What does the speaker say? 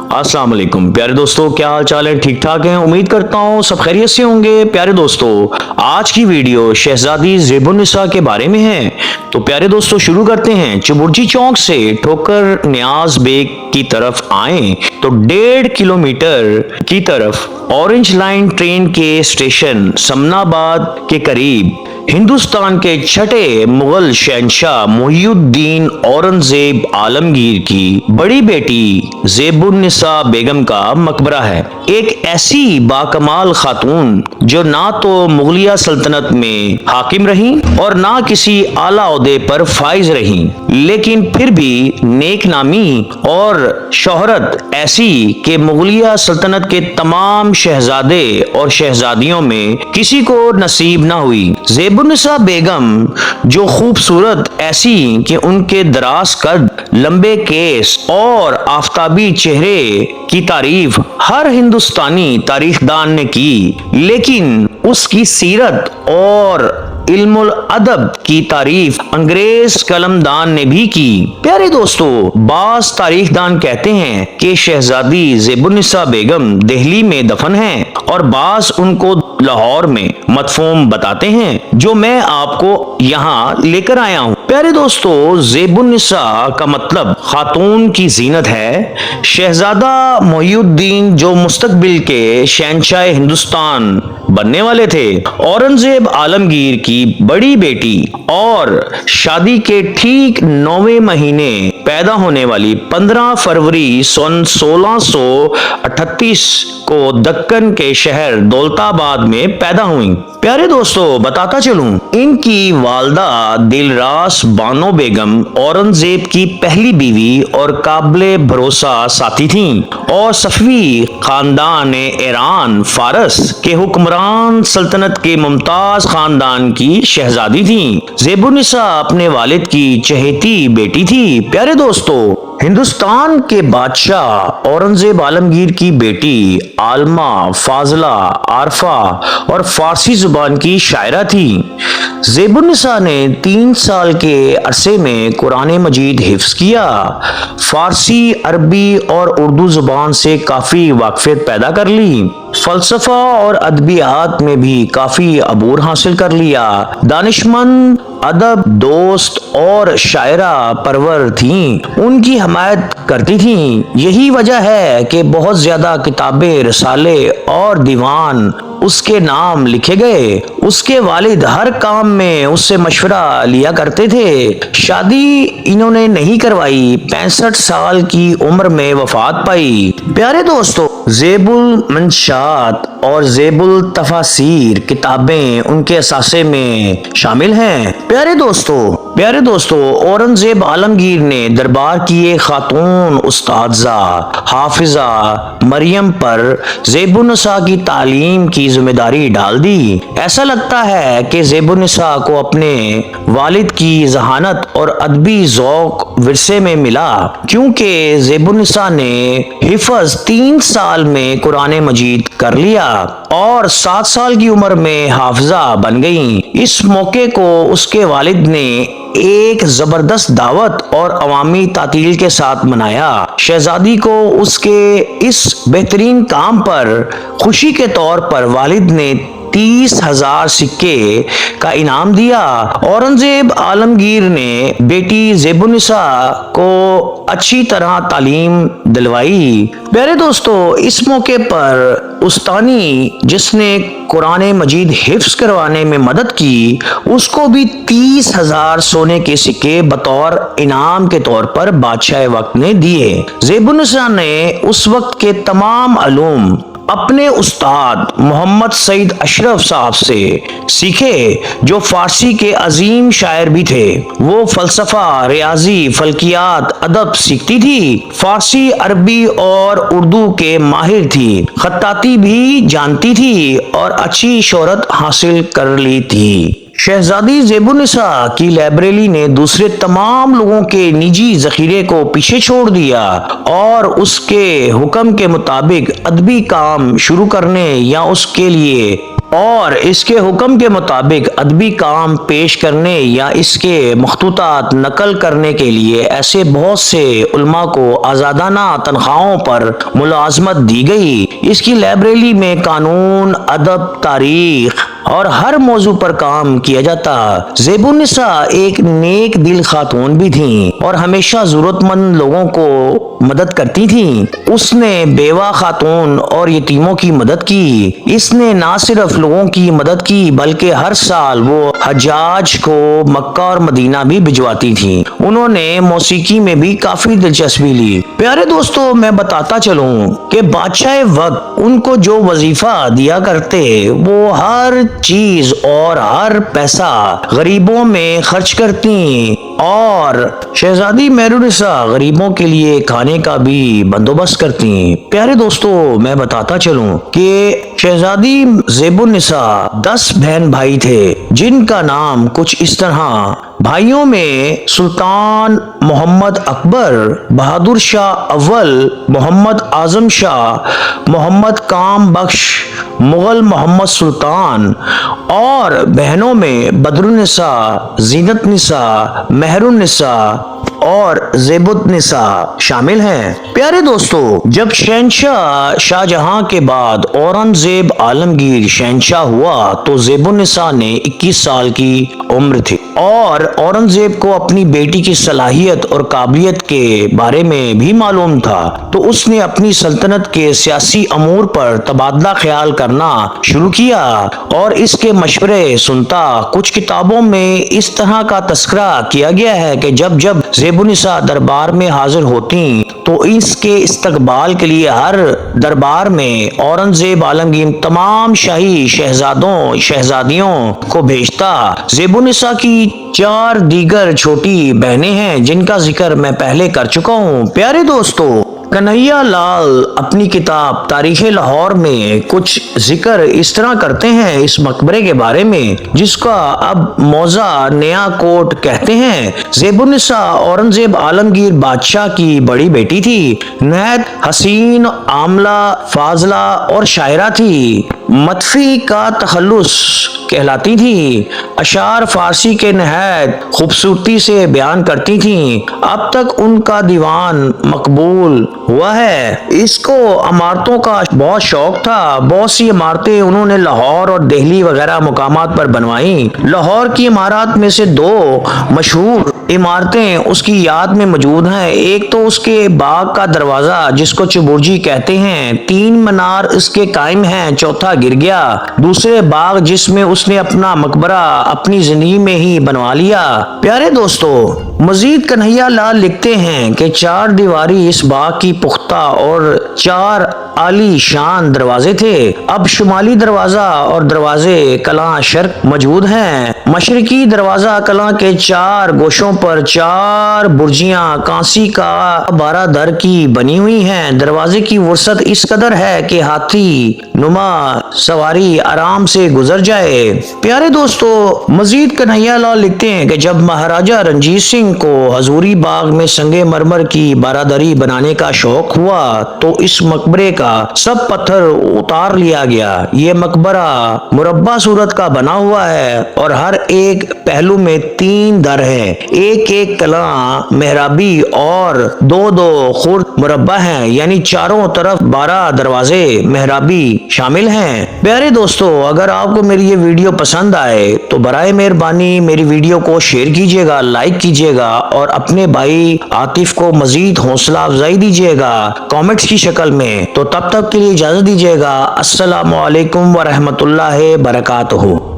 अस्सलाम वालेकुम प्यारे दोस्तों, क्या हाल चाल है? ठीक ठाक हैं? उम्मीद करता हूँ सब खैरियत से होंगे। प्यारे दोस्तों, आज की वीडियो शहजादी ज़ेबुन्निसा के बारे में है। तो प्यारे दोस्तों, शुरू करते हैं। चुबुर्जी चौक से ठोकर नियाज बेग की तरफ आए तो 1.5 किलोमीटर की तरफ ऑरेंज लाइन ट्रेन के स्टेशन समनाबाद के करीब हिंदुस्तान के छठे मुगल शहंशाह मुहियुद्दीन औरंगजेब आलमगीर की बड़ी बेटी ज़ेबुन्निसा बेगम का मकबरा है। एक ऐसी बाकमाल खातून जो ना तो मुगलिया सल्तनत में हाकिम रही और ना किसी आला ओहदे पर फाइज रही, लेकिन फिर भी नेक नामी और शोहरत ऐसी कि मुगलिया सल्तनत के तमाम शहजादे और शहजादियों में किसी को नसीब न हुई। ज़ेबुन्निसा बेगम जो खूबसूरत ऐसी कि उनके दराज कद, लंबे केस और आफताबी चेहरे की तारीफ हर हिंदुस्तानी तारीखदान ने की, लेकिन उसकी सीरत और इल्मुल अदब की तारीफ अंग्रेज कलमदान ने भी की। प्यारे दोस्तों, बास तारीखदान कहते हैं कि शहजादी ज़ेबुन्निसा बेगम दिल्ली में दफन हैं और बास उनको लाहौर में मदफून बताते हैं, जो मैं आपको यहाँ लेकर आया हूँ। प्यारे दोस्तों, ज़ेबुन्निसा का मतलब खातून की जीनत है। शहजादा मुहियुद्दीन जो मुस्तकबिल के शहंशाह हिंदुस्तान बनने वाले थे, औरंगजेब आलमगीर की बड़ी बेटी और शादी के ठीक 9वें महीने पैदा होने वाली 15 फरवरी सन 1638 को दक्कन के शहर दौलताबाद में पैदा हुई। प्यारे दोस्तों, बताता चलूं, इनकी वालदा दिलरास बानो बेगम औरंगजेब की पहली बीवी और काबिले भरोसा साथी थीं और सफवी खानदान ईरान फारस के हुक्मरान सल्तनत के मुमताज खानदान की शहजादी थीं। ज़ेबुन्निसा अपने वालिद की चहेती बेटी थी। प्यारे दोस्तों, हिंदुस्तान के बादशाह औरंगजेब आलमगीर की बेटी आलमा, फाजला, आरफा और फारसी जुबान की शायरा थी। ज़ेबुन्निसा ने 3 साल के अरसे में कुरान मजीद हिफ्ज किया, फारसी, अरबी और उर्दू जुबान से काफी वाकफियत पैदा कर ली, फलसफा और अदबियात में भी काफी अबूर हासिल कर लिया। दानिशमंद, अदब दोस्त और शायरा परवर थीं, उनकी हमायत करती थीं। यही वजह है कि बहुत ज्यादा किताबें, रसाले और दीवान उसके नाम लिखे गए। उसके वालिद हर काम में उससे मशवरा लिया करते थे। शादी इन्होंने नहीं करवाई, 65 साल की उम्र में वफात पाई। प्यारे दोस्तों, ज़ेबुल मंशात और ज़ेबुल तफासीर किताबें उनके असासे में शामिल हैं। प्यारे दोस्तों, औरंगजेब आलमगीर ने दरबार की एक खातून उस्तादजा हाफिजा मरियम पर ज़ेबुन्निसा की तालीम की जिम्मेदारी डाल दी। ऐसा लगता है कि ज़ेबुन्निसा को अपने वालिद की जहानत और अदबी ज़ौक विरसे में मिला, क्योंकि ज़ेबुन्निसा ने हिफ्ज 3 साल में कुरान मजीद कर लिया और 7 साल की उम्र में हाफिजा बन गई। इस मौके को उसके वालिद ने एक जबरदस्त दावत और अवामी तातील के साथ मनाया। शहजादी को उसके इस बेहतरीन काम पर खुशी के तौर पर वालिद ने 30,000 सिक्के का इनाम दिया। औरंगजेब आलमगीर ने बेटी ज़ेबुन्निसा को अच्छी तरह तालीम दिलवाई। प्यारे दोस्तों, इस मौके पर उस्तानी जिसने कुरान मजीद हिफ्ज करवाने में मदद की, उसको भी 30,000 सोने के सिक्के बतौर इनाम के तौर पर बादशाह वक्त ने दिए। ज़ेबुन्निसा ने उस वक्त के तमाम अलूम अपने उस्ताद मोहम्मद सईद अशरफ साहब से सीखे, जो फारसी के अजीम शायर भी थे। वो फलसफा, रियाजी, फल्कियात, अदब सीखती थी। फारसी, अरबी और उर्दू के माहिर थी। खत्ताती भी जानती थी और अच्छी शोहरत हासिल कर ली थी। शहजादी ज़ेबुन्निसा की लाइब्रेरी ने दूसरे तमाम लोगों के निजी जखीरे को पीछे छोड़ दिया और उसके हुक्म के मुताबिक अदबी काम शुरू करने या उसके लिए اور اس کے حکم کے مطابق ادبی کام پیش کرنے یا اس کے مخطوطات نقل کرنے کے لیے ایسے بہت سے علماء کو آزادانہ تنخواہوں پر ملازمت دی گئی۔ اس کی لائبریری میں قانون، ادب، تاریخ اور ہر موضوع پر کام کیا جاتا۔ زیب النساء ایک نیک دل خاتون بھی تھیں اور ہمیشہ ضرورت مند لوگوں کو مدد کرتی تھیں۔ اس نے بیوہ خاتون اور یتیموں کی مدد کی۔ اس نے نہ صرف لوگوں کی مدد کی بلکہ ہر سال وہ حجاج کو مکہ اور مدینہ بھی بھجواتی تھیں۔ انہوں نے موسیقی میں بھی کافی دلچسپی لی۔ پیارے دوستو، میں بتاتا چلوں کہ بادشاہ وقت ان کو جو وظیفہ دیا کرتے وہ ہر چیز اور ہر پیسہ غریبوں میں خرچ کرتی اور شہزادی مہر النساء غریبوں کے لیے کھانے کا بھی بندوبست کرتی۔ پیارے دوستو، میں بتاتا چلوں کہ شہزادی زیب النساء 10 بہن بھائی تھے جن کا نام کچھ اس طرح۔ بھائیوں میں سلطان محمد اکبر، بہادر شاہ اول، محمد اعظم شاہ، محمد کام بخش، مغل محمد سلطان، اور بہنوں میں بدر النساء، زینت النساء، مہر النساء اور زیب النساء شامل ہیں۔ پیارے دوستو، جب شہنشاہ شاہ جہاں کے بعد اورنگزیب عالمگیر شہنشاہ ہوا تو زیب النساء نے 21 سال کی عمر تھی اور اورنگزیب کو اپنی بیٹی کی صلاحیت اور قابلیت کے بارے میں بھی معلوم تھا، تو اس نے اپنی سلطنت کے سیاسی امور پر تبادلہ خیال کرنا شروع کیا اور اس کے مشورے سنتا۔ کچھ کتابوں میں اس طرح کا تذکرہ کیا گیا ہے کہ جب زیب النساء دربار میں حاضر ہوتی تو اس کے استقبال کے لیے ہر دربار میں اورنگزیب عالمگیر تمام شاہی شہزادیوں کو بھیجتا۔ زیب النساء کی 4 دیگر چھوٹی بہنیں ہیں جن کا ذکر میں پہلے کر چکا ہوں۔ پیارے دوستو، کنہیا لال اپنی کتاب تاریخ لاہور میں کچھ ذکر اس طرح کرتے ہیں اس مقبرے کے بارے میں جس کا اب موضع نیا کوٹ کہتے ہیں۔ زیب النساء اورنگزیب عالمگیر بادشاہ کی بڑی بیٹی تھی، نہایت حسین، عاملہ، فاضلہ اور شاعرہ تھی۔ مطفی کا تخلص کہلاتی تھی۔ اشعار فارسی کے نہایت خوبصورتی سے بیان کرتی تھیں۔ اب تک ان کا دیوان مقبول ہوا ہے۔ اس کو عمارتوں کا بہت شوق تھا۔ بہت سی عمارتیں انہوں نے لاہور اور دہلی وغیرہ مقامات پر بنوائیں۔ لاہور کی عمارات میں سے 2 مشہور عمارتیں اس کی یاد میں موجود ہیں۔ ایک تو اس کے باغ کا دروازہ جس کو چبرجی کہتے ہیں، 3 مینار اس کے قائم ہیں، چوتھا گر گیا۔ دوسرے باغ جس میں اس نے اپنا مقبرہ اپنی زندگی میں ہی بنوا لیا۔ پیارے دوستو، مزید کنہیا لال لکھتے ہیں کہ 4 دیواری اس باغ کی پختہ اور 4 عالی شان دروازے تھے۔ اب شمالی دروازہ اور دروازے کلاں شرق موجود ہیں۔ مشرقی دروازہ کلاں کے 4 گوشوں پر 4 برجیاں کانسی کا 12 در کی بنی ہوئی ہیں۔ دروازے کی وسعت اس قدر ہے کہ ہاتھی نما سواری آرام سے گزر جائے۔ پیارے دوستو، مزید کنہیا لال لکھتے ہیں کہ جب مہاراجہ رنجیت سنگھ کو حضوری باغ میں سنگ مرمر کی بارادری بنانے کا شوق ہوا تو اس مقبرے کا سب پتھر اتار لیا گیا۔ یہ مقبرہ مربع صورت کا بنا ہوا ہے اور ہر ایک پہلو میں 3 در ہیں۔ ایک کلاں محرابی اور 2 خرد مربع ہیں، یعنی چاروں طرف 12 دروازے محرابی شامل ہیں۔ پیارے دوستو، اگر آپ کو میری یہ ویڈیو پسند آئے تو برائے مہربانی میری ویڈیو کو شیئر کیجیے گا، لائک کیجیے گا اور اپنے بھائی عاطف کو مزید حوصلہ افزائی دیجیے گا کامنٹس کی شکل میں۔ تو تب تک کے لیے اجازت دیجیے گا۔ السلام علیکم ورحمۃ اللہ وبرکاتہ۔